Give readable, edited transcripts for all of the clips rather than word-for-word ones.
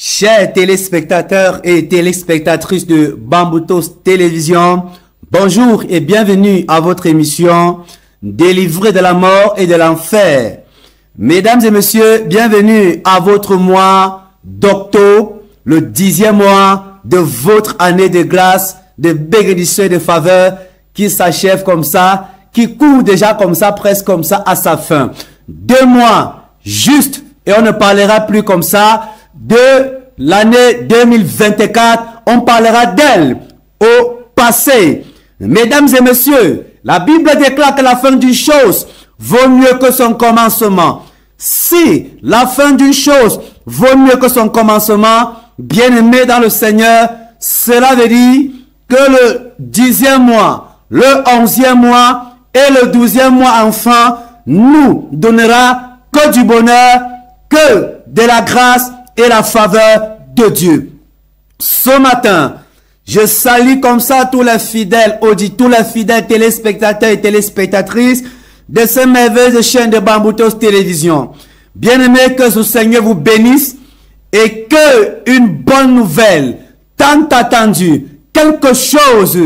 Chers téléspectateurs et téléspectatrices de Bamboutos Télévision, bonjour et bienvenue à votre émission Délivrés de la mort et de l'enfer. Mesdames et messieurs, bienvenue à votre mois d'octobre, le 10e mois de votre année de grâce, de bénédiction et de faveur qui s'achève comme ça, qui court déjà comme ça, presque comme ça à sa fin. 2 mois juste et on ne parlera plus comme ça de l'année 2024, on parlera d'elle au passé. Mesdames et messieurs, la Bible déclare que la fin d'une chose vaut mieux que son commencement. Si la fin d'une chose vaut mieux que son commencement, bien-aimé dans le Seigneur, cela veut dire que le 10e mois, le 11e mois et le 12e mois enfin nous donnera que du bonheur, que de la grâce et la faveur de Dieu. Ce matin, je salue comme ça tous les fidèles auditeurs, tous les fidèles téléspectateurs et téléspectatrices de ces merveilleuses chaînes de Bamboutos Télévision. Bien-aimés, que ce Seigneur vous bénisse et que une bonne nouvelle, tant attendue, quelque chose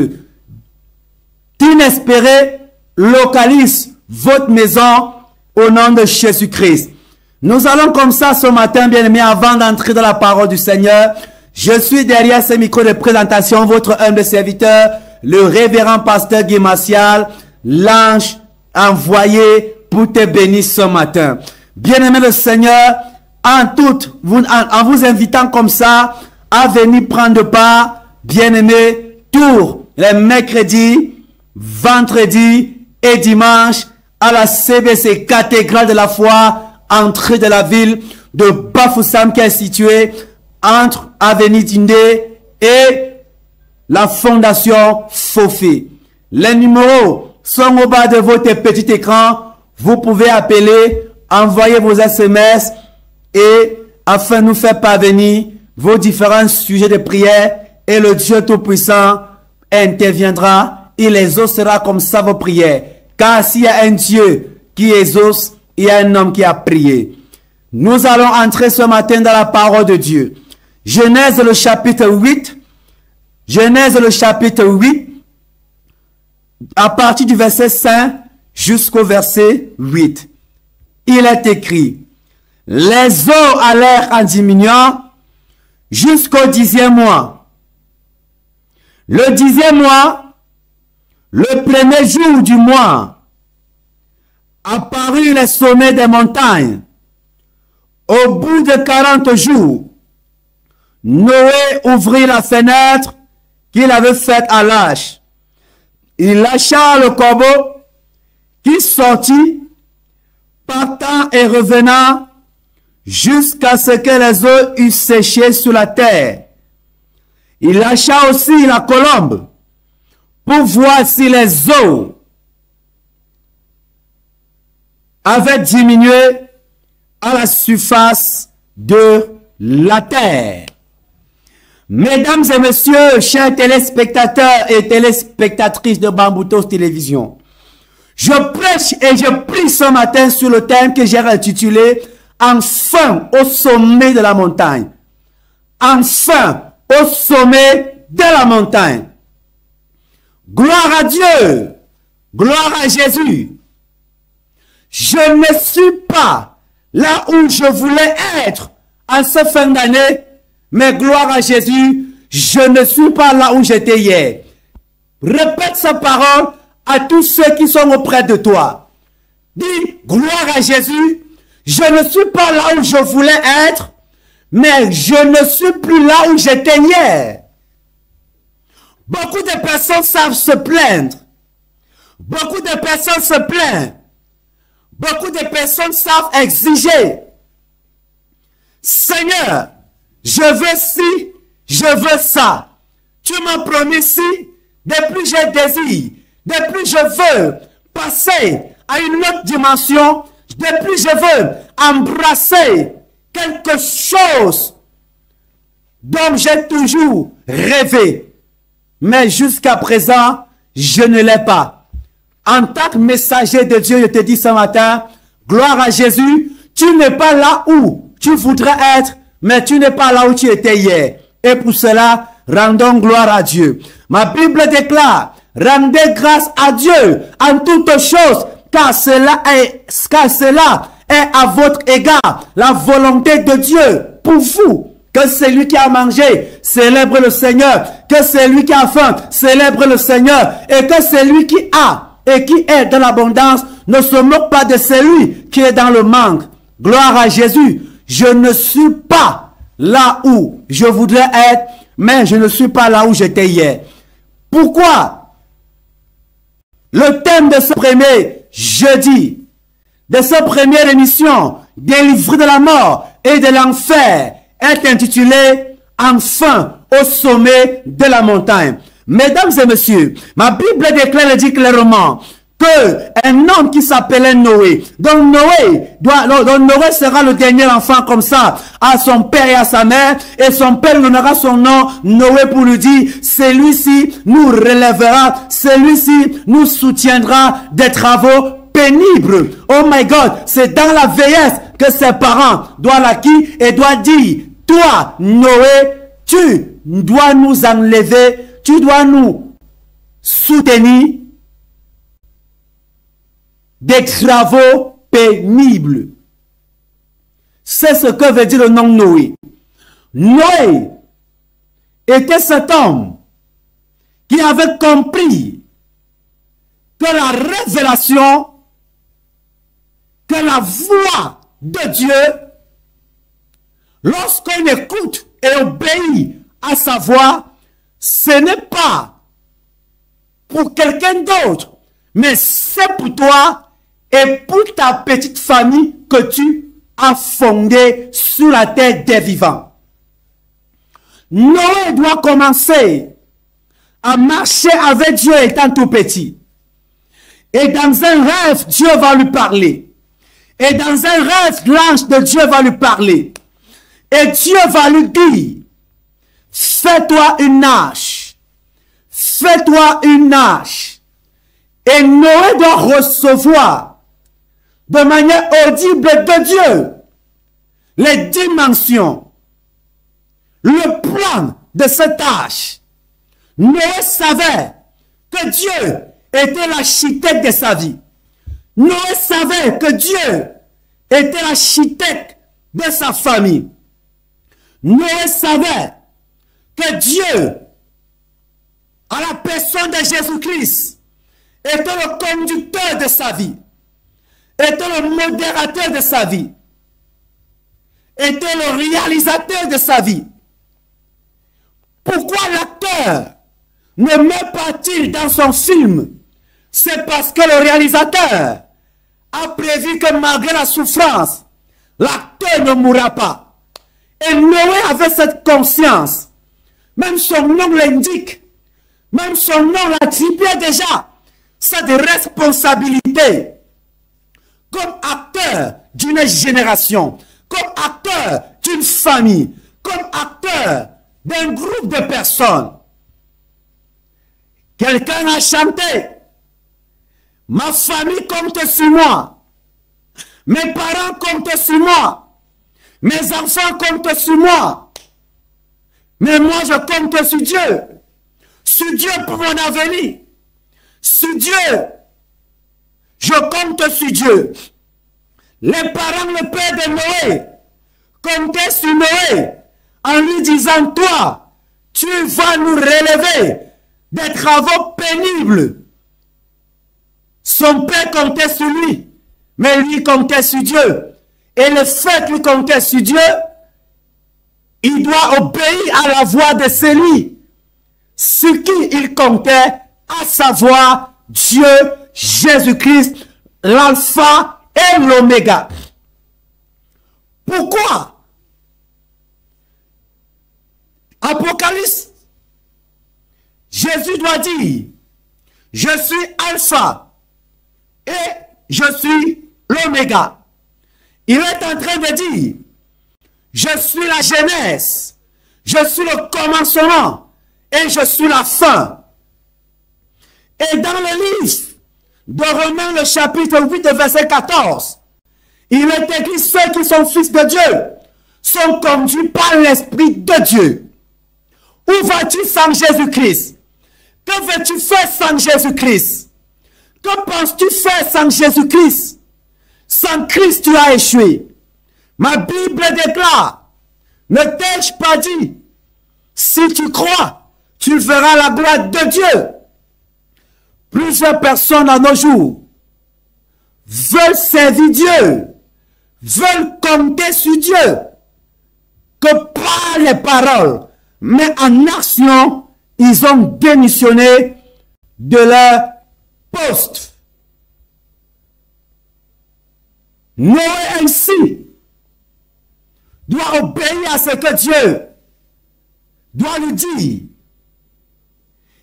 d'inespéré localise votre maison au nom de Jésus-Christ. Nous allons comme ça ce matin, bien-aimés, avant d'entrer dans la parole du Seigneur. Je suis derrière ce micro de présentation, votre humble serviteur, le révérend pasteur Guy Macial, l'ange envoyé pour te bénir ce matin. Bien-aimé le Seigneur, en vous invitant comme ça à venir prendre part, bien-aimé, tous les mercredis, vendredis et dimanches à la CBC cathédrale de la foi, entrée de la ville de Bafoussam qui est située entre Avenue Tindé et la fondation Fofi. Les numéros sont au bas de votre petit écran. Vous pouvez appeler, envoyer vos SMS et afin de nous faire parvenir vos différents sujets de prière et le Dieu Tout-Puissant interviendra. Il exaucera comme ça vos prières. Car s'il y a un Dieu qui exauce, il y a un homme qui a prié. Nous allons entrer ce matin dans la parole de Dieu. Genèse le chapitre 8. Genèse le chapitre 8. À partir du verset 5 jusqu'au verset 8. Il est écrit. Les eaux allèrent en diminuant jusqu'au 10e mois. Le 10e mois, le premier jour du mois, apparut les sommets des montagnes. Au bout de 40 jours, Noé ouvrit la fenêtre qu'il avait faite à l'arche. Il lâcha le corbeau qui sortit, partant et revenant jusqu'à ce que les eaux eussent séché sur la terre. Il lâcha aussi la colombe pour voir si les eaux avait diminué à la surface de la terre. Mesdames et messieurs, chers téléspectateurs et téléspectatrices de Bamboutos Télévision, je prêche et je prie ce matin sur le thème que j'ai intitulé « Enfin au sommet de la montagne ». Enfin au sommet de la montagne. Gloire à Dieu, gloire à Jésus. Je ne suis pas là où je voulais être en cette fin d'année, mais gloire à Jésus, je ne suis pas là où j'étais hier. Répète sa parole à tous ceux qui sont auprès de toi. Dis, gloire à Jésus, je ne suis pas là où je voulais être, mais je ne suis plus là où j'étais hier. Beaucoup de personnes savent se plaindre. Beaucoup de personnes se plaignent. Beaucoup de personnes savent exiger. Seigneur, je veux ci, je veux ça. Tu m'as promis ci, de plus je désire, de plus je veux passer à une autre dimension, de plus je veux embrasser quelque chose dont j'ai toujours rêvé. Mais jusqu'à présent, je ne l'ai pas. En tant que messager de Dieu, je te dis ce matin, gloire à Jésus, tu n'es pas là où tu voudrais être, mais tu n'es pas là où tu étais hier. Et pour cela, rendons gloire à Dieu. Ma Bible déclare, rendez grâce à Dieu en toutes choses, car cela est à votre égard la volonté de Dieu pour vous. Que celui qui a mangé célèbre le Seigneur, que celui qui a faim célèbre le Seigneur, et que celui qui a et qui est dans l'abondance ne se moque pas de celui qui est dans le manque. Gloire à Jésus. Je ne suis pas là où je voudrais être, mais je ne suis pas là où j'étais hier. Pourquoi? Le thème de ce premier jeudi, de cette première émission, délivré de la mort et de l'enfer, est intitulé « Enfin au sommet de la montagne ». Mesdames et messieurs, ma Bible déclare et dit clairement qu'un homme qui s'appelait Noé, dont Noé sera le dernier enfant comme ça, à son père et à sa mère, et son père donnera son nom, Noé, pour lui dire, celui-ci nous relèvera, celui-ci nous soutiendra des travaux pénibles. Oh my God, c'est dans la vieillesse que ses parents doivent l'acquis et doivent dire, toi, Noé, tu dois nous enlever, tu dois nous soutenir des travaux pénibles. C'est ce que veut dire le nom Noé. Noé était cet homme qui avait compris que la révélation, que la voix de Dieu, lorsqu'on écoute et obéit à sa voix, ce n'est pas pour quelqu'un d'autre, mais c'est pour toi et pour ta petite famille que tu as fondé sur la terre des vivants. Noé doit commencer à marcher avec Dieu étant tout petit. Et dans un rêve, Dieu va lui parler. Et dans un rêve, l'ange de Dieu va lui parler. Et Dieu va lui dire, fais-toi une arche. Fais-toi une arche. Et Noé doit recevoir de manière audible de Dieu les dimensions, le plan de cette arche. Noé savait que Dieu était l'architecte de sa vie. Noé savait que Dieu était l'architecte de sa famille. Noé savait que Dieu, à la personne de Jésus-Christ, était le conducteur de sa vie, était le modérateur de sa vie, était le réalisateur de sa vie. Pourquoi l'acteur ne meurt pas-il dans son film? C'est parce que le réalisateur a prévu que malgré la souffrance, l'acteur ne mourra pas. Et Noé avait cette conscience. Même son nom l'indique. Même son nom l'attribuait déjà. C'est des responsabilités. Comme acteur d'une génération, comme acteur d'une famille, comme acteur d'un groupe de personnes. Quelqu'un a chanté. Ma famille compte sur moi. Mes parents comptent sur moi. Mes enfants comptent sur moi. Mais moi, je compte sur Dieu. Sur Dieu pour mon avenir. Sur Dieu. Je compte sur Dieu. Les parents, le père de Noé, comptaient sur Noé en lui disant, toi, tu vas nous relever des travaux pénibles. Son père comptait sur lui, mais lui comptait sur Dieu. Et le fait qu'il comptait sur Dieu, il doit obéir à la voix de celui sur qui il comptait, à savoir Dieu, Jésus-Christ, l'alpha et l'oméga. Pourquoi? Apocalypse, Jésus doit dire, je suis alpha et je suis l'oméga. Il est en train de dire, je suis la jeunesse, je suis le commencement et je suis la fin. Et dans le livre de Romains, le chapitre 8, verset 14, il est écrit, ceux qui sont fils de Dieu sont conduits par l'Esprit de Dieu. Où vas-tu sans Jésus-Christ? Que veux-tu faire sans Jésus-Christ? Que penses-tu faire sans Jésus-Christ? Sans Christ, tu as échoué. Ma Bible déclare, ne t'ai-je pas dit, si tu crois, tu verras la gloire de Dieu. Plusieurs personnes à nos jours veulent servir Dieu, veulent compter sur Dieu, que par les paroles, mais en action, ils ont démissionné de leur poste. Noé ainsi doit obéir à ce que Dieu doit lui dire.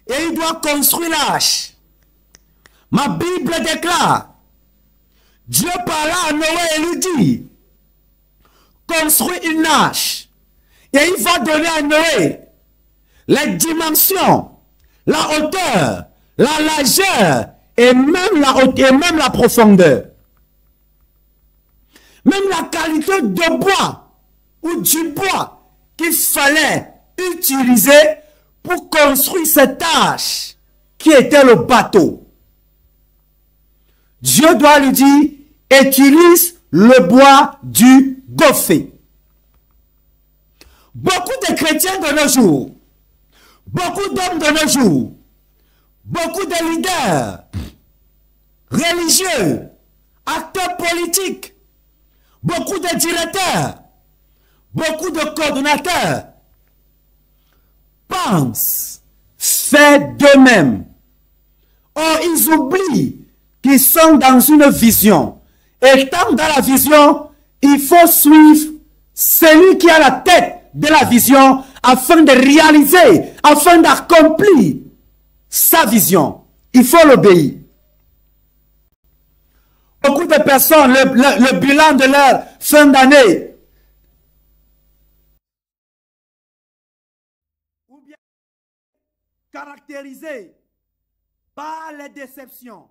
Et il doit construire l'arche. Ma Bible déclare, Dieu parla à Noé et lui dit, construis une arche. Et il va donner à Noé les dimensions, la hauteur, la largeur et même la profondeur. Même la qualité de bois ou du bois qu'il fallait utiliser pour construire cette arche qui était le bateau. Dieu doit lui dire, utilise le bois du gopher. Beaucoup de chrétiens de nos jours, beaucoup d'hommes de nos jours, beaucoup de leaders religieux, acteurs politiques, beaucoup de directeurs, beaucoup de coordonnateurs pensent faire d'eux-mêmes. Or, ils oublient qu'ils sont dans une vision. Étant dans la vision, il faut suivre celui qui a la tête de la vision afin de réaliser, afin d'accomplir sa vision. Il faut l'obéir. Beaucoup de personnes, le bilan de leur fin d'année, ou bien caractérisé par les déceptions,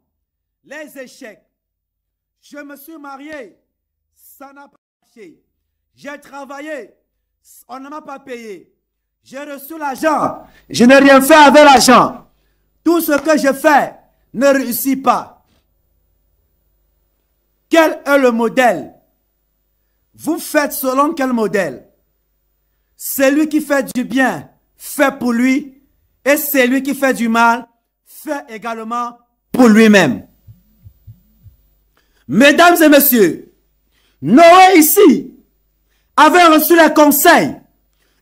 les échecs. Je me suis marié, ça n'a pas marché. J'ai travaillé, on ne m'a pas payé. J'ai reçu l'argent, je n'ai rien fait avec l'argent. Tout ce que je fais ne réussit pas. Quel est le modèle? Vous faites selon quel modèle? Celui qui fait du bien fait pour lui, et celui qui fait du mal fait également pour lui-même. Mesdames et messieurs, Noé ici avait reçu les conseils.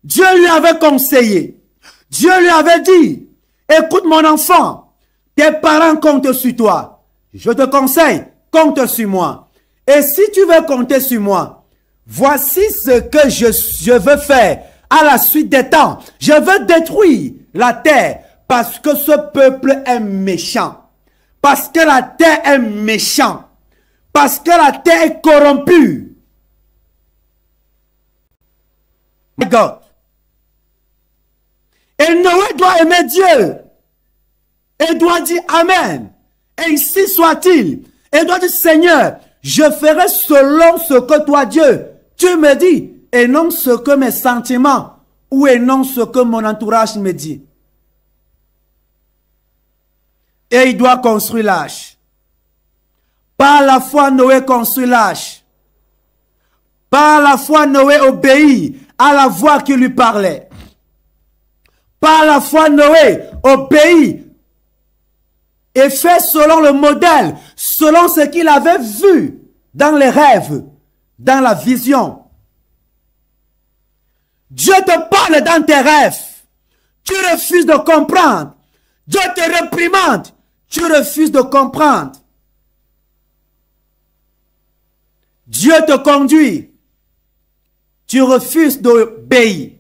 Dieu lui avait conseillé. Dieu lui avait dit, écoute mon enfant, tes parents comptent sur toi. Je te conseille, compte sur moi. Et si tu veux compter sur moi, voici ce que je veux faire à la suite des temps. Je veux détruire la terre parce que ce peuple est méchant. Parce que la terre est méchante. Parce que la terre est corrompue. My God. Et Noé doit aimer Dieu. Et doit dire Amen. Et ainsi soit-il. Et doit dire Seigneur, je ferai selon ce que toi Dieu, tu me dis. Et non ce que mes sentiments ou et non ce que mon entourage me dit. Et il doit construire l'arche. Par la foi, Noé construit l'arche. Par la foi, Noé obéit à la voix qui lui parlait. Par la foi, Noé obéit et fait selon le modèle, selon ce qu'il avait vu dans les rêves, dans la vision. Dieu te parle dans tes rêves. Tu refuses de comprendre. Dieu te réprimande. Tu refuses de comprendre. Dieu te conduit. Tu refuses d'obéir.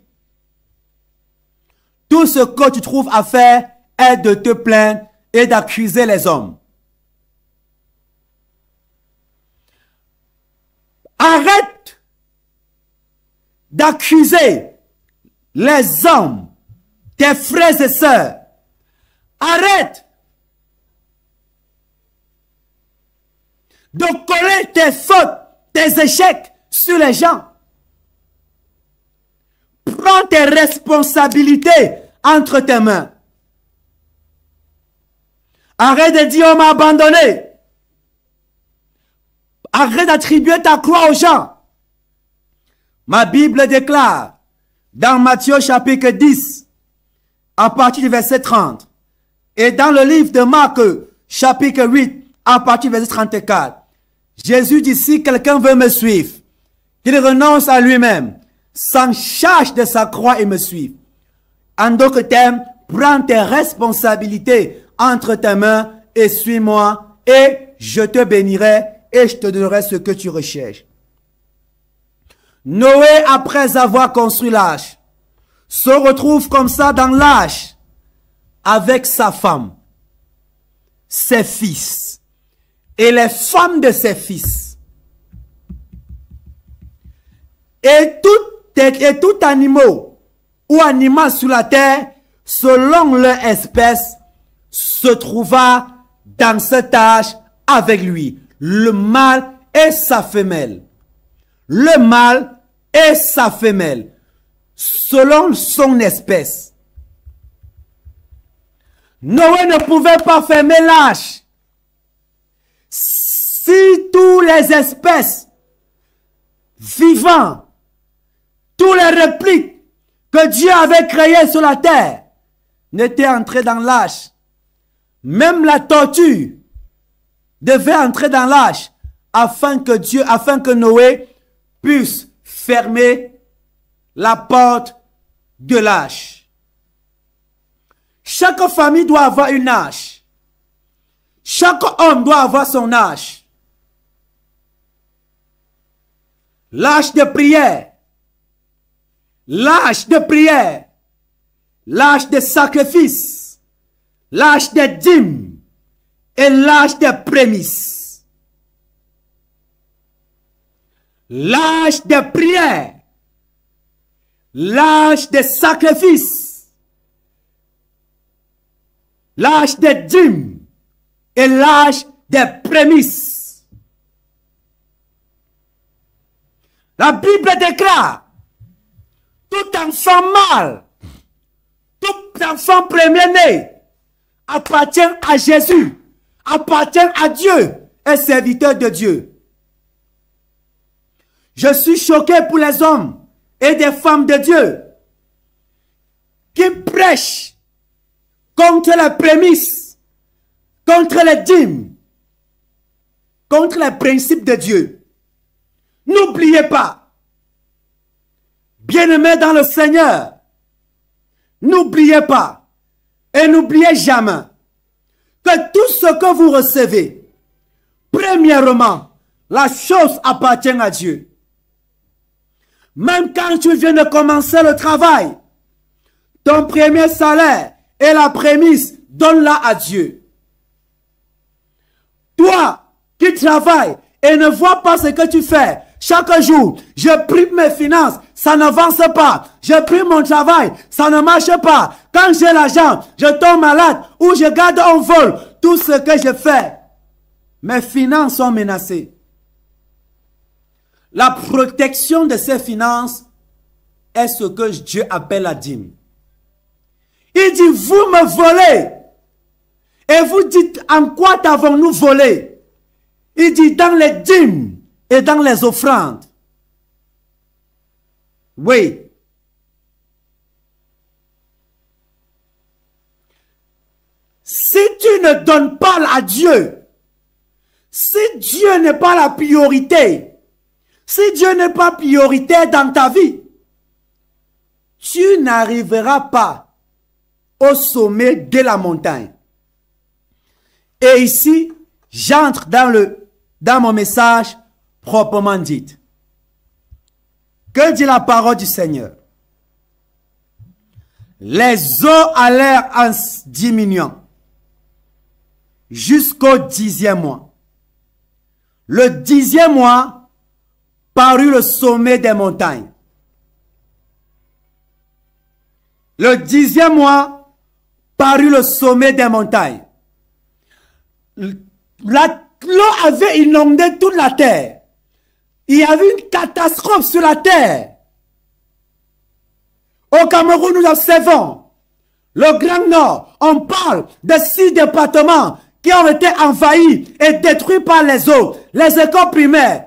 Tout ce que tu trouves à faire est de te plaindre et d'accuser les hommes. Arrête d'accuser les hommes, tes frères et sœurs. Arrête de coller tes fautes, tes échecs sur les gens. prends tes responsabilités entre tes mains. Arrête de dire on m'a abandonné. Arrête d'attribuer ta croix aux gens. Ma Bible déclare dans Matthieu chapitre 10, à partir du verset 30, et dans le livre de Marc chapitre 8, à partir du verset 34, Jésus dit, si quelqu'un veut me suivre, qu'il renonce à lui-même, s'en charge de sa croix et me suive. En d'autres termes, prends tes responsabilités entre tes mains et suis-moi, et je te bénirai et je te donnerai ce que tu recherches. Noé, après avoir construit l'arche, se retrouve comme ça dans l'arche avec sa femme, ses fils et les femmes de ses fils. Et tout animal ou animal sur la terre, selon leur espèce, se trouva dans cette arche avec lui, le mâle et sa femelle. Le mâle et sa femelle, selon son espèce. Noé ne pouvait pas fermer l'arche. Si toutes les espèces vivantes, tous les répliques que Dieu avait créées sur la terre n'étaient entrées dans l'arche, même la tortue devait entrer dans l'arche afin que Noé puisse fermer la porte de l'arche. Chaque famille doit avoir une arche. Chaque homme doit avoir son arche. L'arche de prière. L'arche de prière. L'arche de sacrifice. L'arche de dîmes. Et l'arche de prémices. L'arche de prière. L'arche de sacrifice. L'arche de dîmes. Et l'arche des prémices. La Bible déclare, tout enfant mâle, tout enfant premier-né appartient à Jésus, appartient à Dieu, est serviteur de Dieu. Je suis choqué pour les hommes et des femmes de Dieu qui prêchent contre les prémices, contre les dîmes, contre les principes de Dieu. N'oubliez pas, bien-aimés dans le Seigneur, n'oubliez pas et n'oubliez jamais que tout ce que vous recevez, premièrement, la chose appartient à Dieu. Même quand tu viens de commencer le travail, ton premier salaire et la prémisse, donne-la à Dieu. Toi qui travailles et ne vois pas ce que tu fais, chaque jour, je prie mes finances, ça n'avance pas. Je prie mon travail, ça ne marche pas. Quand j'ai l'argent, je tombe malade ou je garde en vol. Tout ce que je fais, mes finances sont menacées. La protection de ces finances est ce que Dieu appelle la dîme. Il dit, vous me volez. Et vous dites, en quoi t'avons-nous volé? Il dit, dans les dîmes et dans les offrandes. Oui. Si tu ne donnes pas à Dieu, si Dieu n'est pas la priorité, si Dieu n'est pas prioritaire dans ta vie, tu n'arriveras pas au sommet de la montagne. Et ici, j'entre dans mon message proprement dit. Que dit la parole du Seigneur? Les eaux allèrent en diminuant jusqu'au 10e mois. Le 10e mois parut le sommet des montagnes. Le 10e mois parut le sommet des montagnes. L'eau avait inondé toute la terre. Il y avait une catastrophe sur la terre. Au Cameroun, nous observons le Grand Nord. On parle de 6 départements qui ont été envahis et détruits par les eaux. Les écoles primaires,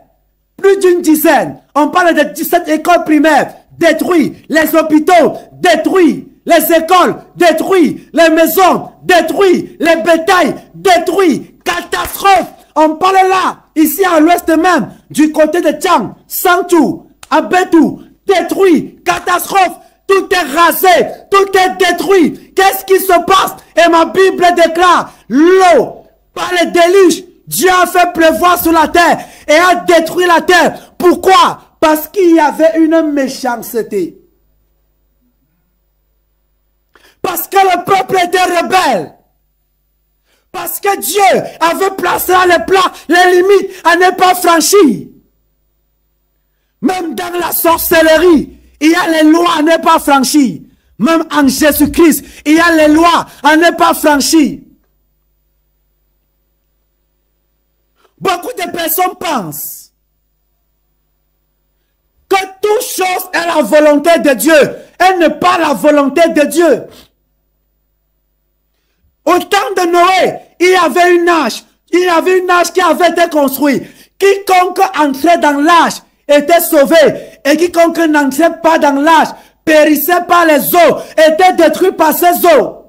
plus d'une dizaine. On parle de 17 écoles primaires détruites. Les hôpitaux détruits. Les écoles détruites. Les maisons détruites. Les bétails détruits. Catastrophe. On parle là, ici à l'ouest même, du côté de Tchang, Santou, Abetou, détruit. Catastrophe. Tout est rasé, tout est détruit. Qu'est-ce qui se passe? Et ma Bible déclare, l'eau, par le déluge, Dieu a fait pleuvoir sur la terre et a détruit la terre. Pourquoi? Parce qu'il y avait une méchanceté. Parce que le peuple était rebelle. Parce que Dieu avait placé dans les plans les limites à ne pas franchir. Même dans la sorcellerie, il y a les lois à ne pas franchir. Même en Jésus-Christ, il y a les lois à ne pas franchir. Beaucoup de personnes pensent que toute chose est la volonté de Dieu. Elle n'est pas la volonté de Dieu. Au temps de Noé, il y avait une arche. Il y avait une arche qui avait été construite. Quiconque entrait dans l'arche était sauvé. Et quiconque n'entrait pas dans l'arche, périssait par les eaux, était détruit par ces eaux.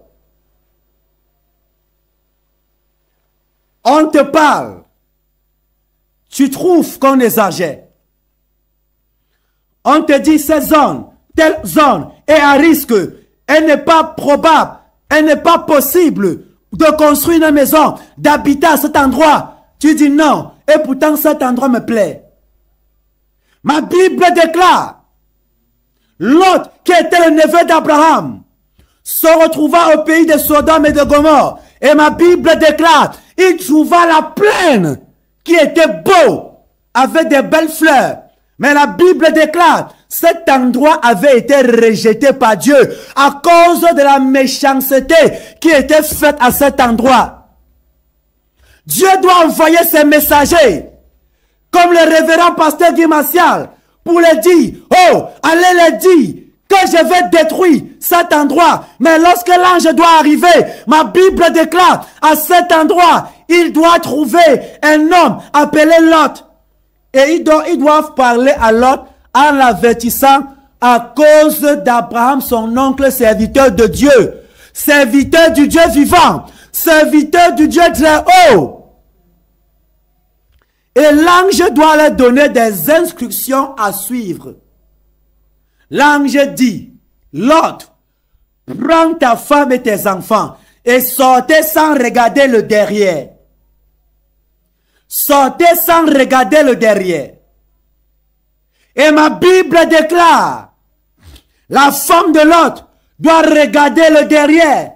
On te parle. Tu trouves qu'on exagère. On te dit cette zone, telle zone est à risque. Elle n'est pas probable. Elle n'est pas possible de construire une maison, d'habiter à cet endroit. Tu dis non. Et pourtant cet endroit me plaît. Ma Bible déclare, Lot, qui était le neveu d'Abraham, se retrouva au pays de Sodome et de Gomorrhe. Et ma Bible déclare, il trouva la plaine qui était beau, avec des belles fleurs. Mais la Bible déclare, cet endroit avait été rejeté par Dieu à cause de la méchanceté qui était faite à cet endroit. Dieu doit envoyer ses messagers, comme le révérend pasteur Guy Martial, pour les dire, oh, allez les dire que je vais détruire cet endroit. Mais lorsque l'ange doit arriver, ma Bible déclare, à cet endroit, il doit trouver un homme appelé Lot. Et ils doivent parler à Lot en l'avertissant à cause d'Abraham, son oncle, serviteur de Dieu, serviteur du Dieu vivant, serviteur du Dieu très haut. Et l'ange doit leur donner des instructions à suivre. L'ange dit, Lot, prends ta femme et tes enfants et sortez sans regarder le derrière. Sortez sans regarder le derrière. Et ma Bible déclare, la femme de Lot doit regarder le derrière.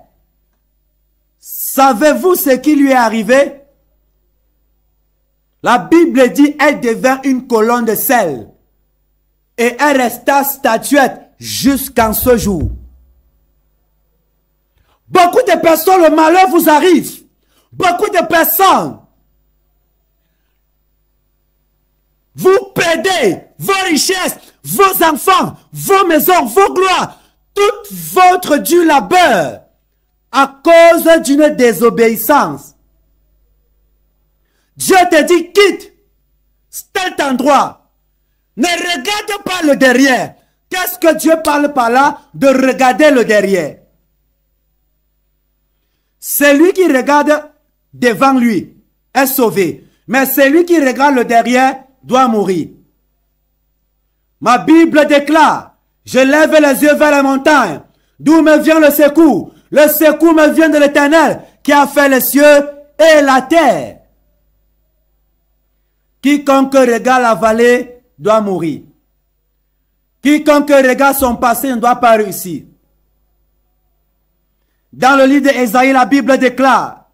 Savez-vous ce qui lui est arrivé? La Bible dit, elle devint une colonne de sel. Et elle resta statuette jusqu'en ce jour. Beaucoup de personnes, le malheur vous arrive. Beaucoup de personnes, vous perdez vos richesses, vos enfants, vos maisons, vos gloires, tout votre dur labeur à cause d'une désobéissance. Dieu te dit, quitte cet endroit. Ne regarde pas le derrière. Qu'est-ce que Dieu parle par là? De regarder le derrière. Celui qui regarde devant lui est sauvé. Mais celui qui regarde le derrière doit mourir. Ma Bible déclare, je lève les yeux vers la montagne, d'où me vient le secours. Le secours me vient de l'Éternel qui a fait les cieux et la terre. Quiconque regarde la vallée doit mourir. Quiconque regarde son passé ne doit pas réussir. Dans le livre d'Ésaïe, la Bible déclare,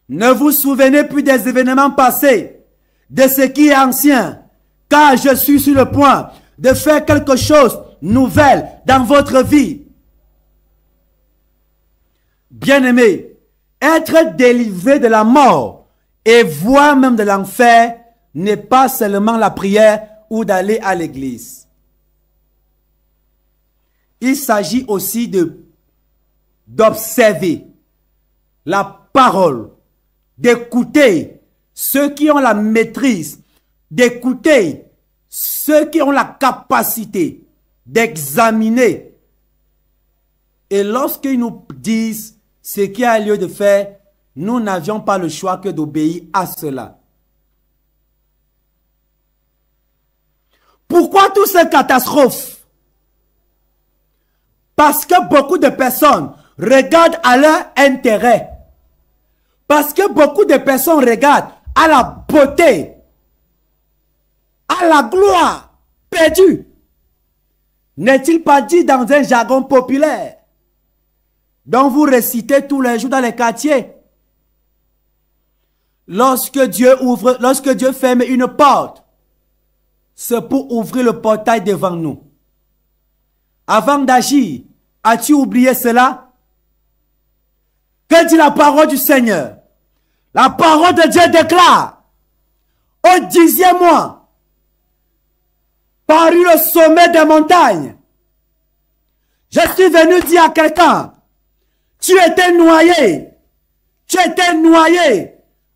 ne vous souvenez plus des événements passés, de ce qui est ancien, car je suis sur le point de faire quelque chose de nouvel dans votre vie. Bien-aimé, être délivré de la mort et voire même de l'enfer n'est pas seulement la prière ou d'aller à l'église. il s'agit aussi d'observer la parole, d'écouter ceux qui ont la maîtrise, d'écouter ceux qui ont la capacité d'examiner. Et lorsqu'ils nous disent ce qu'il y a lieu de faire, nous n'avions pas le choix que d'obéir à cela. Pourquoi toutes ces catastrophes? Parce que beaucoup de personnes regardent à leur intérêt. Parce que beaucoup de personnes regardent à la beauté, à la gloire perdue. N'est-il pas dit dans un jargon populaire dont vous récitez tous les jours dans les quartiers? Lorsque Dieu ferme une porte, c'est pour ouvrir le portail devant nous. Avant d'agir, as-tu oublié cela? Que dit la parole du Seigneur? La parole de Dieu déclare, au 10e mois, parut le sommet des montagnes. Je suis venu dire à quelqu'un, tu étais noyé,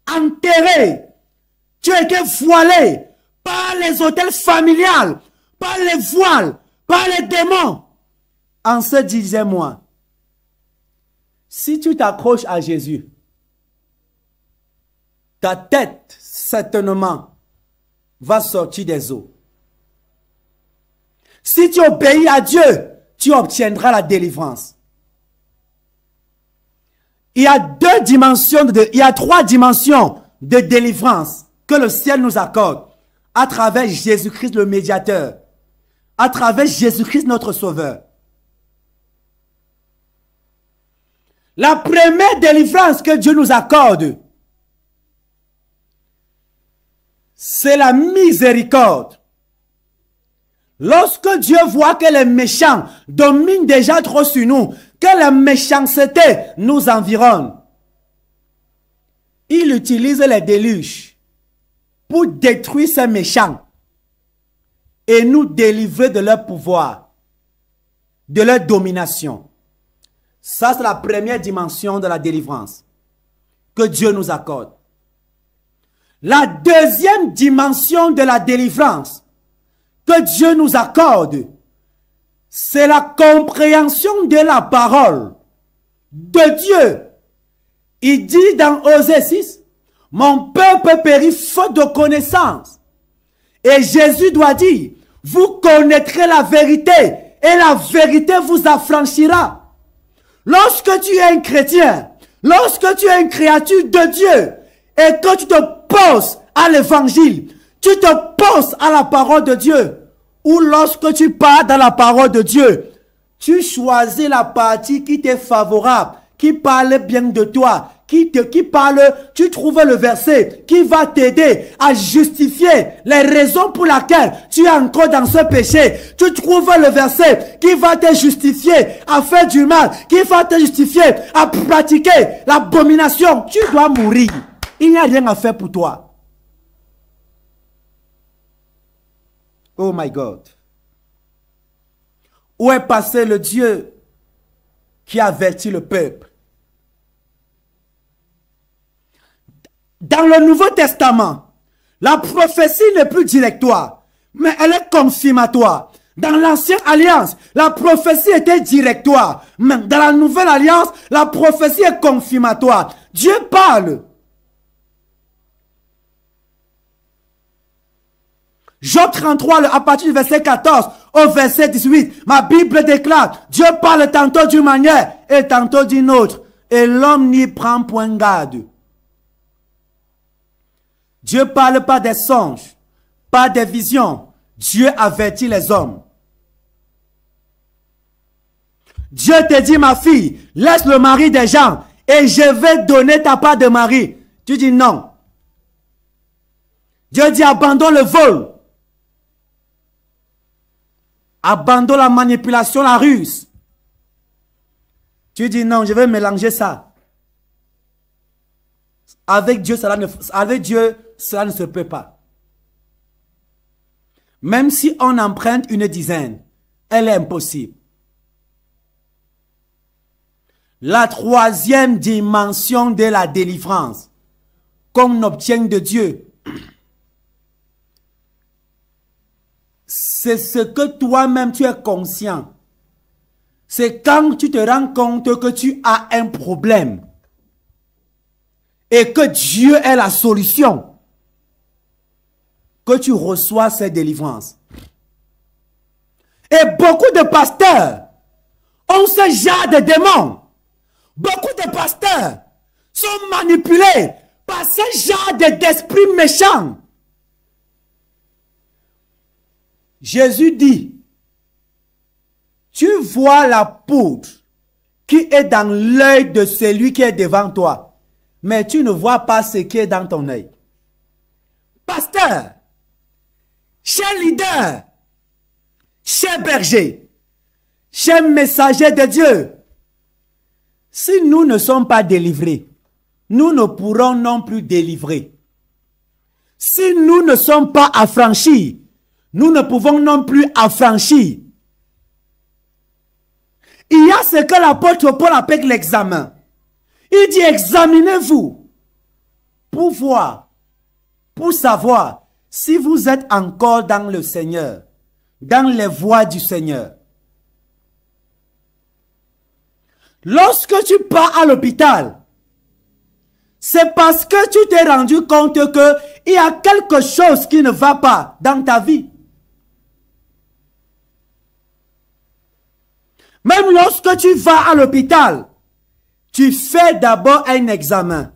enterré, tu étais voilé par les hôtels familiales, par les voiles, par les démons. En ce 10e mois, si tu t'accroches à Jésus, ta tête, certainement, va sortir des eaux. Si tu obéis à Dieu, tu obtiendras la délivrance. Il y a trois dimensions de délivrance que le ciel nous accorde à travers Jésus-Christ le médiateur, à travers Jésus-Christ notre sauveur. La première délivrance que Dieu nous accorde, c'est la miséricorde. Lorsque Dieu voit que les méchants dominent déjà trop sur nous, que la méchanceté nous environne, il utilise les déluges pour détruire ces méchants et nous délivrer de leur pouvoir, de leur domination. Ça, c'est la première dimension de la délivrance que Dieu nous accorde. La deuxième dimension de la délivrance que Dieu nous accorde, c'est la compréhension de la parole de Dieu. Il dit dans Osée 6, « Mon peuple périt faute de connaissance. » Et Jésus doit dire, « Vous connaîtrez la vérité et la vérité vous affranchira. » Lorsque tu es un chrétien, lorsque tu es une créature de Dieu et que tu te poses à l'évangile, tu te poses à la parole de Dieu, ou lorsque tu pars dans la parole de Dieu, tu choisis la partie qui t'est favorable, qui parle bien de toi, tu trouves le verset qui va t'aider à justifier les raisons pour lesquelles tu es encore dans ce péché. Tu trouves le verset qui va te justifier à faire du mal, qui va te justifier à pratiquer l'abomination. Tu dois mourir. Il n'y a rien à faire pour toi. Oh my God. Où est passé le Dieu qui avertit le peuple? Dans le Nouveau Testament, la prophétie n'est plus directoire, mais elle est confirmatoire. Dans l'Ancienne Alliance, la prophétie était directoire, mais dans la Nouvelle Alliance, la prophétie est confirmatoire. Dieu parle. Job 33, à partir du verset 14 au verset 18, ma Bible déclare, Dieu parle tantôt d'une manière et tantôt d'une autre, et l'homme n'y prend point garde. Dieu parle pas des songes, pas des visions. Dieu avertit les hommes. Dieu te dit, ma fille, laisse le mari des gens et je vais donner ta part de mari. Tu dis non. Dieu dit, abandonne le vol. Abandonne la manipulation, la ruse. Tu dis non, je vais mélanger ça. Avec Dieu, cela ne se peut pas. Même si on emprunte une dizaine, elle est impossible. La troisième dimension de la délivrance qu'on obtient de Dieu, c'est ce que toi-même tu es conscient. C'est quand tu te rends compte que tu as un problème et que Dieu est la solution, que tu reçois cette délivrance. Et beaucoup de pasteurs ont ce genre de démons. Beaucoup de pasteurs sont manipulés par ce genre d'esprit méchant. Jésus dit, tu vois la poudre qui est dans l'œil de celui qui est devant toi, mais tu ne vois pas ce qui est dans ton œil. Pasteur, cher leader, cher berger, cher messager de Dieu, si nous ne sommes pas délivrés, nous ne pourrons non plus délivrer. Si nous ne sommes pas affranchis, nous ne pouvons non plus affranchir. Il y a ce que l'apôtre Paul appelle l'examen. Il dit examinez-vous pour voir, pour savoir si vous êtes encore dans le Seigneur, dans les voies du Seigneur. Lorsque tu pars à l'hôpital, c'est parce que tu t'es rendu compte qu'il y a quelque chose qui ne va pas dans ta vie. Même lorsque tu vas à l'hôpital, tu fais d'abord un examen.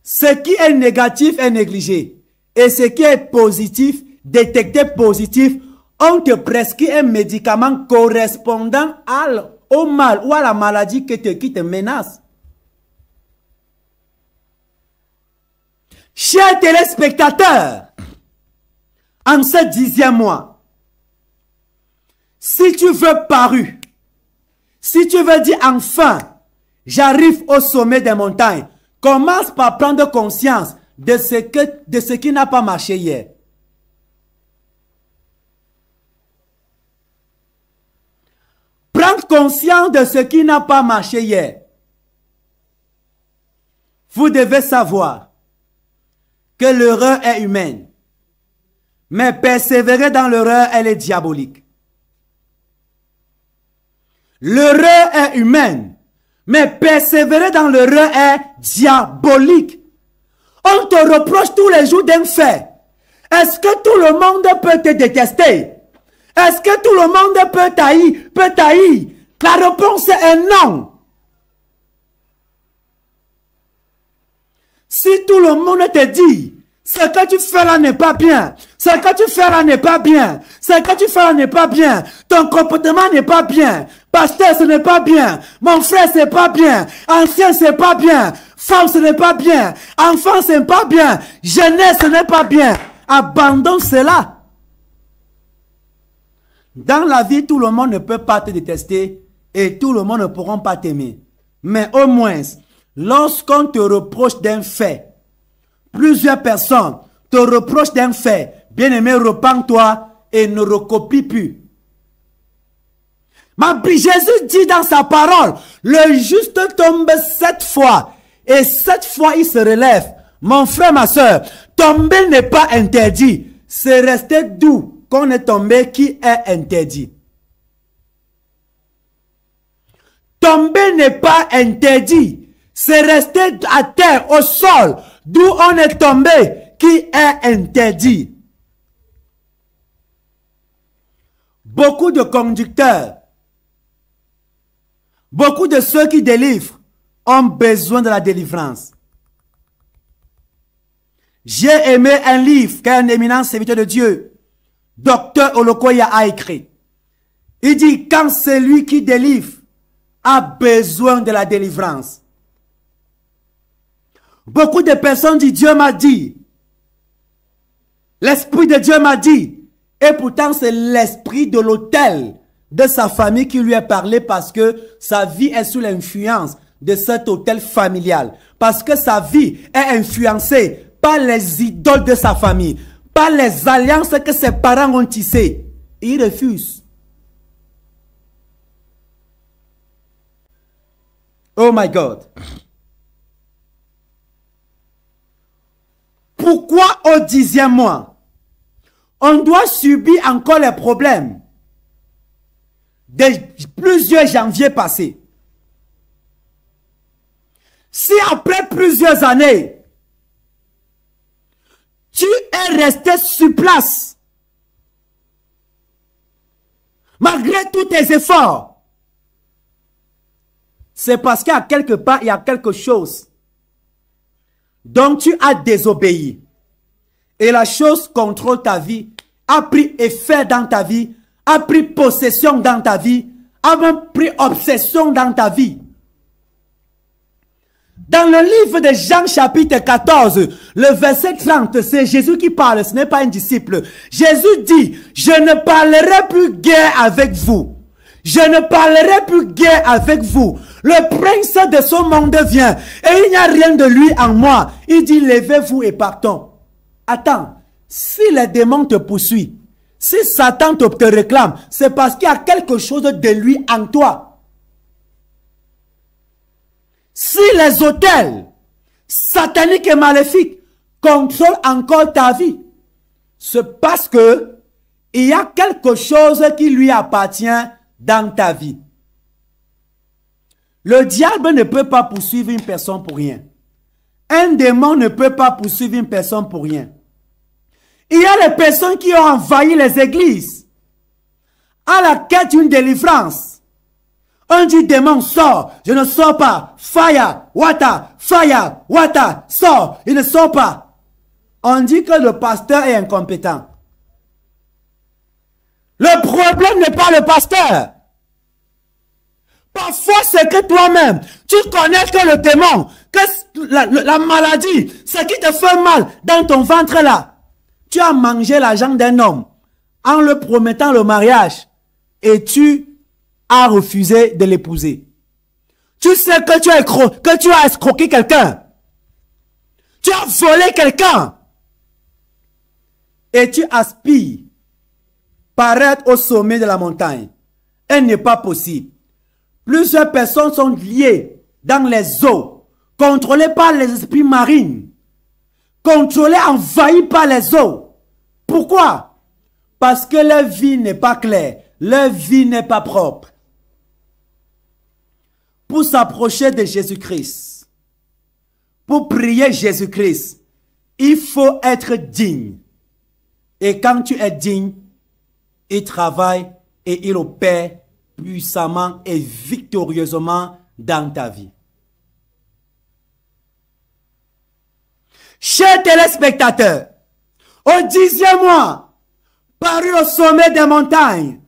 Ce qui est négatif est négligé. Et ce qui est positif, détecté positif, on te prescrit un médicament correspondant au mal ou à la maladie qui te menace. Chers téléspectateurs, en ce 10e mois, si tu veux paru, si tu veux dire enfin, j'arrive au sommet des montagnes, commence par prendre conscience de ce qui n'a pas marché hier. Prendre conscience de ce qui n'a pas marché hier. Vous devez savoir que l'erreur est humaine, mais persévérer dans l'erreur, elle est diabolique. L'erreur est humaine, mais persévérer dans l'erreur est diabolique. On te reproche tous les jours d'un fait. Est-ce que tout le monde peut te détester? Est-ce que tout le monde peut t'haïr? La réponse est non. Si tout le monde te dit, ce que tu fais là n'est pas bien, ce que tu fais là n'est pas bien, ce que tu fais là n'est pas bien, ton comportement n'est pas bien, pasteur ce n'est pas bien, mon frère c'est pas bien, ancien c'est pas bien, femme ce n'est pas bien, enfant ce n'est pas bien, jeunesse ce n'est pas bien, abandonne cela. Dans la vie, tout le monde ne peut pas te détester et tout le monde ne pourra pas t'aimer. Mais au moins, lorsqu'on te reproche d'un fait, plusieurs personnes te reprochent d'un fait, bien-aimé, repens-toi et ne recopie plus. Jésus dit dans sa parole, le juste tombe 7 fois et 7 fois il se relève. Mon frère, ma soeur, tomber n'est pas interdit. C'est rester doux qu'on est tombé qui est interdit. Tomber n'est pas interdit. C'est rester à terre, au sol, d'où on est tombé, qui est interdit. Beaucoup de conducteurs, beaucoup de ceux qui délivrent ont besoin de la délivrance. J'ai aimé un livre qu'un éminent serviteur de Dieu, Docteur Olokoya, a écrit. Il dit, quand celui qui délivre a besoin de la délivrance. Beaucoup de personnes disent, Dieu m'a dit. L'Esprit de Dieu m'a dit. Et pourtant, c'est l'esprit de l'autel de sa famille qui lui a parlé parce que sa vie est sous l'influence de cet autel familial. Parce que sa vie est influencée par les idoles de sa famille, par les alliances que ses parents ont tissées. Il refuse. Oh my God. Pourquoi au 10e mois, on doit subir encore les problèmes de plusieurs janvier passés? Si après plusieurs années, tu es resté sur place, malgré tous tes efforts, c'est parce qu'à quelque part, il y a quelque chose dont tu as désobéi. Et la chose contrôle ta vie, a pris effet dans ta vie, a pris possession dans ta vie, a même pris obsession dans ta vie. Dans le livre de Jean chapitre 14, le verset 30, c'est Jésus qui parle, ce n'est pas un disciple. Jésus dit, je ne parlerai plus guère avec vous. Je ne parlerai plus guère avec vous. Le prince de ce monde vient et il n'y a rien de lui en moi. Il dit, levez-vous et partons. Attends, si les démons te poursuivent, si Satan te réclame, c'est parce qu'il y a quelque chose de lui en toi. Si les autels sataniques et maléfiques contrôlent encore ta vie, c'est parce que il y a quelque chose qui lui appartient dans ta vie. Le diable ne peut pas poursuivre une personne pour rien. Un démon ne peut pas poursuivre une personne pour rien. Il y a les personnes qui ont envahi les églises à la quête d'une délivrance. On dit démon sort, je ne sors pas. Fire, water, sort, il ne sort pas. On dit que le pasteur est incompétent. Le problème n'est pas le pasteur. Parfois, c'est que toi-même, tu connais que le démon, que la maladie, ce qui te fait mal dans ton ventre là. Tu as mangé l'argent d'un homme en le promettant le mariage et tu as refusé de l'épouser. Tu sais que tu as escroqué quelqu'un. Tu as volé quelqu'un. Et tu aspires paraître au sommet de la montagne. Elle n'est pas possible. Plusieurs personnes sont liées dans les eaux, contrôlées par les esprits marins, contrôlées, envahies par les eaux. Pourquoi? Parce que leur vie n'est pas claire, leur vie n'est pas propre. Pour s'approcher de Jésus-Christ, pour prier Jésus-Christ, il faut être digne. Et quand tu es digne, il travaille et il opère puissamment et victorieusement dans ta vie. Chers téléspectateurs, au 10e mois, paru au sommet des montagnes,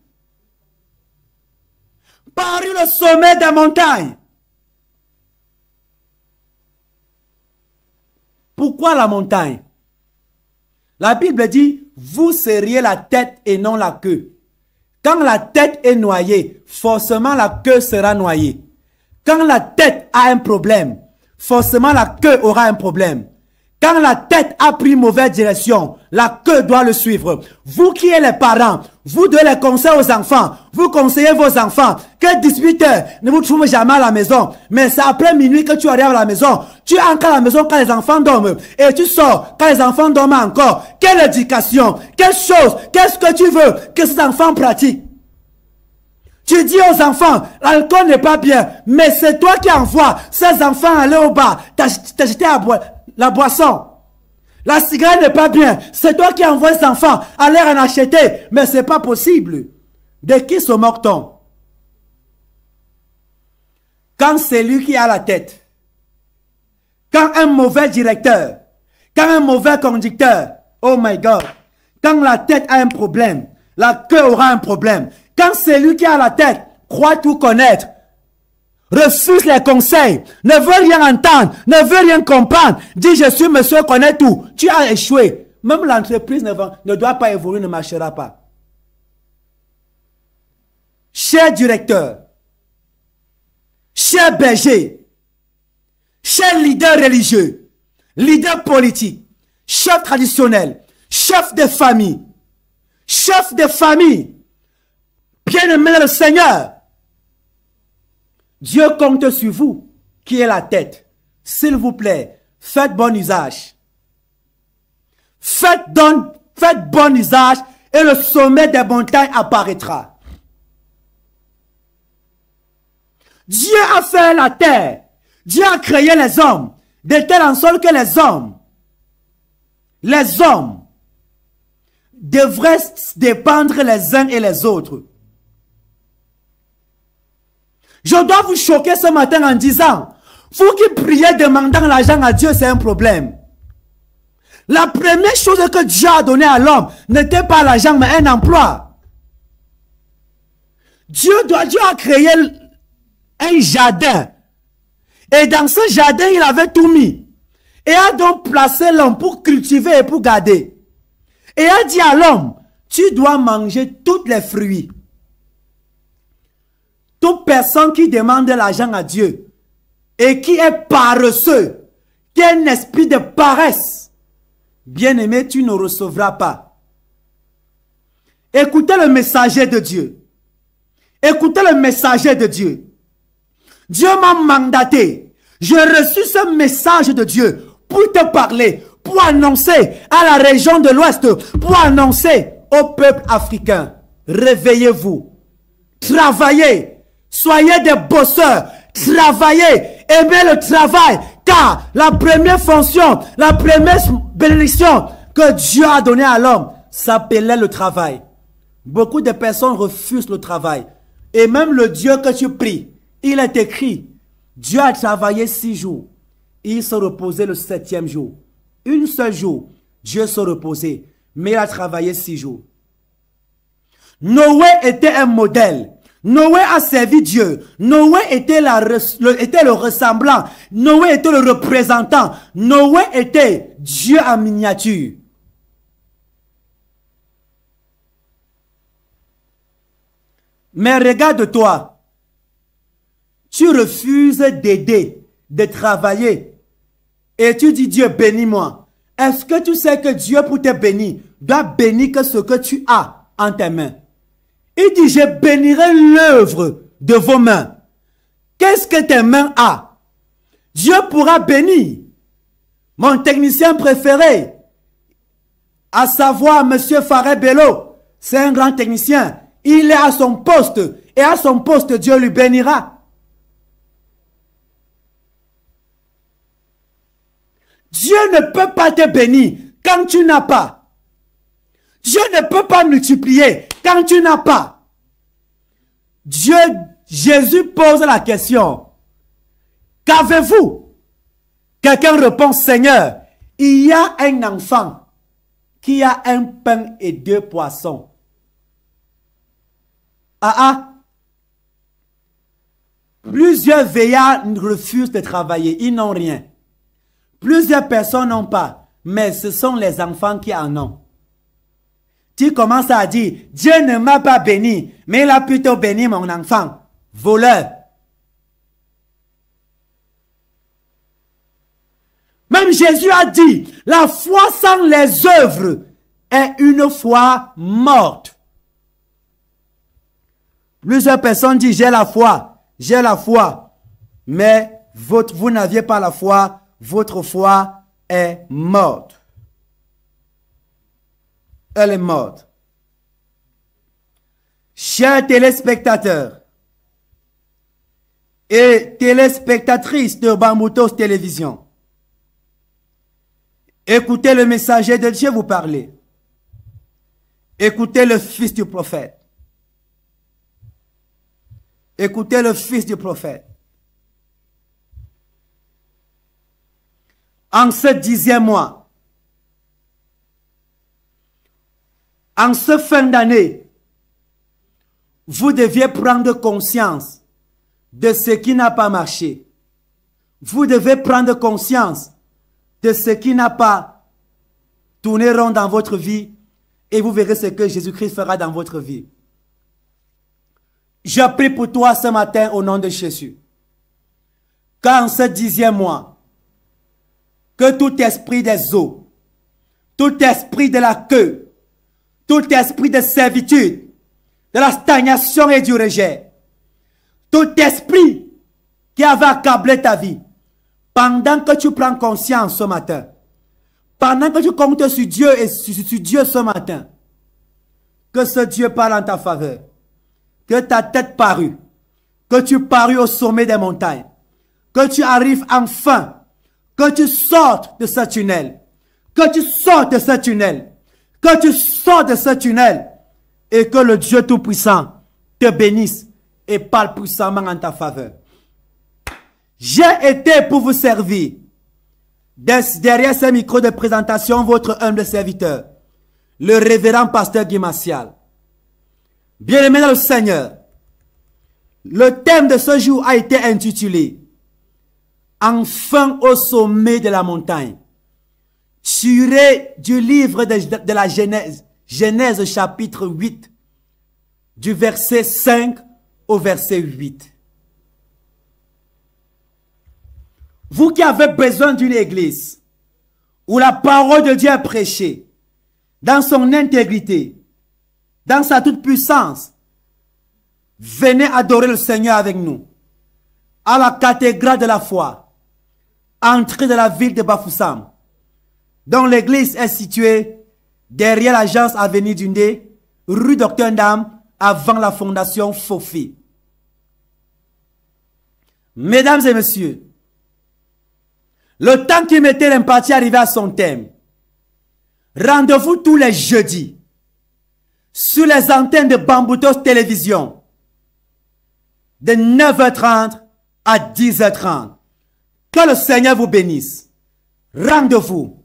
paru le sommet des montagnes. Pourquoi la montagne? La Bible dit, vous seriez la tête et non la queue. Quand la tête est noyée, forcément la queue sera noyée. Quand la tête a un problème, forcément la queue aura un problème. Quand la tête a pris mauvaise direction, la queue doit le suivre. Vous qui êtes les parents, vous devez les conseiller aux enfants. Vous conseillez vos enfants que 18 heures ne vous trouvez jamais à la maison. Mais c'est après minuit que tu arrives à la maison. Tu entres à la maison quand les enfants dorment. Et tu sors quand les enfants dorment encore. Quelle éducation, quelle chose, qu'est-ce que tu veux que ces enfants pratiquent? Tu dis aux enfants, l'alcool n'est pas bien. Mais c'est toi qui envoies ces enfants aller au bar, t'acheter la boisson. La cigarette n'est pas bien. C'est toi qui envoies les enfants aller en acheter. Mais ce n'est pas possible. De qui se moque-t-on? Quand c'est lui qui a la tête, quand un mauvais directeur, quand un mauvais conducteur, oh my God, quand la tête a un problème, la queue aura un problème. Quand c'est lui qui a la tête, croit tout connaître, refuse les conseils, ne veut rien entendre, ne veut rien comprendre, dit je suis monsieur, connais tout, tu as échoué. Même l'entreprise ne doit pas évoluer, ne marchera pas. Cher directeur, cher berger, cher leader religieux, leader politique, chef traditionnel, chef de famille, bien-aimé le Seigneur, Dieu compte sur vous. qui est la tête. S'il vous plaît, faites bon usage. Faites bon usage et le sommet des montagnes apparaîtra. Dieu a fait la terre. Dieu a créé les hommes de telle en sorte que les hommes devraient dépendre les uns et les autres. Je dois vous choquer ce matin en disant, vous qui priez demandant l'argent à Dieu, c'est un problème. La première chose que Dieu a donnée à l'homme n'était pas l'argent, mais un emploi. Dieu a créé un jardin. Et dans ce jardin, il avait tout mis. Et a donc placé l'homme pour cultiver et pour garder. Et a dit à l'homme, tu dois manger tous les fruits. Toute personne qui demande l'argent à Dieu et qui est paresseux, qui a un esprit de paresse, bien-aimé, tu ne recevras pas. Écoutez le messager de Dieu. Écoutez le messager de Dieu. Dieu m'a mandaté. J'ai reçu ce message de Dieu pour te parler, pour annoncer à la région de l'Ouest, pour annoncer au peuple africain. Réveillez-vous. Travaillez. Soyez des bosseurs. Travaillez. Aimez le travail. Car la première fonction, la première bénédiction que Dieu a donnée à l'homme s'appelait le travail. Beaucoup de personnes refusent le travail. Et même le Dieu que tu pries, il est écrit, Dieu a travaillé 6 jours. Il se reposait le 7e jour. Un seul jour, Dieu se reposait. Mais il a travaillé 6 jours. Noé était un modèle. Noé a servi Dieu. Noé était le ressemblant. Noé était le représentant. Noé était Dieu en miniature. Mais regarde-toi. Tu refuses d'aider, de travailler. Et tu dis, Dieu, bénis-moi. Est-ce que tu sais que Dieu, pour te bénir, doit bénir que ce que tu as en tes mains? Il dit, je bénirai l'œuvre de vos mains. Qu'est-ce que tes mains ont? Dieu pourra bénir. Mon technicien préféré, à savoir M. Faré Bello, c'est un grand technicien. Il est à son poste. Et à son poste, Dieu lui bénira. Dieu ne peut pas te bénir quand tu n'as pas. Dieu ne peut pas multiplier quand tu n'as pas. Jésus pose la question. Qu'avez-vous? Quelqu'un répond, Seigneur, il y a un enfant qui a un pain et 2 poissons. Plusieurs veillards refusent de travailler, ils n'ont rien. Plusieurs personnes n'ont pas, mais ce sont les enfants qui en ont. Tu commences à dire, Dieu ne m'a pas béni, mais il a plutôt béni mon enfant. Voleur. Même Jésus a dit, la foi sans les œuvres est une foi morte. Plusieurs personnes disent, j'ai la foi, mais vous n'aviez pas la foi, votre foi est morte. Elle est morte. Chers téléspectateurs et téléspectatrices de Bamoutos Télévision, écoutez le messager de Dieu vous parler. Écoutez le fils du prophète. Écoutez le fils du prophète. En ce 10e mois, en ce fin d'année, vous deviez prendre conscience de ce qui n'a pas marché. Vous devez prendre conscience de ce qui n'a pas tourné rond dans votre vie et vous verrez ce que Jésus-Christ fera dans votre vie. Je prie pour toi ce matin au nom de Jésus. Qu'en ce 10e mois, que tout esprit des eaux, tout esprit de la queue, tout esprit de servitude, de la stagnation et du rejet, tout esprit qui avait accablé ta vie, pendant que tu prends conscience ce matin, pendant que tu comptes sur Dieu et sur Dieu ce matin, que ce Dieu parle en ta faveur, que ta tête parut, que tu parus au sommet des montagnes, que tu arrives enfin, que tu sortes de ce tunnel, que tu sortes de ce tunnel, que tu sortes de ce tunnel, et que le Dieu Tout-Puissant te bénisse et parle puissamment en ta faveur. J'ai été pour vous servir. Derrière ce micro de présentation, votre humble serviteur, le révérend pasteur Guy Martial. Bien-aimé dans le Seigneur, le thème de ce jour a été intitulé « Enfin au sommet de la montagne ». Tiré du livre de la Genèse, Genèse chapitre 8, du verset 5 au verset 8. Vous qui avez besoin d'une église où la parole de Dieu est prêchée dans son intégrité, dans sa toute puissance, venez adorer le Seigneur avec nous à la cathédrale de la foi, entrée de la ville de Bafoussam, dont l'église est située derrière l'agence Avenue Dundé, rue Docteur Ndam, avant la fondation Fofi. Mesdames et messieurs, le temps qui m'était imparti arrivé à son thème. Rendez-vous tous les jeudis sur les antennes de Bamboutos Télévision de 9h30 à 10h30. Que le Seigneur vous bénisse. Rendez-vous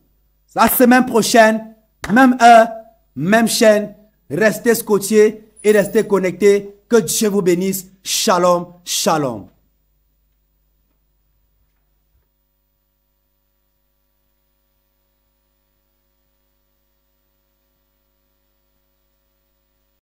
la semaine prochaine, même heure, même chaîne. Restez scotchés et restez connectés. Que Dieu vous bénisse. Shalom, shalom.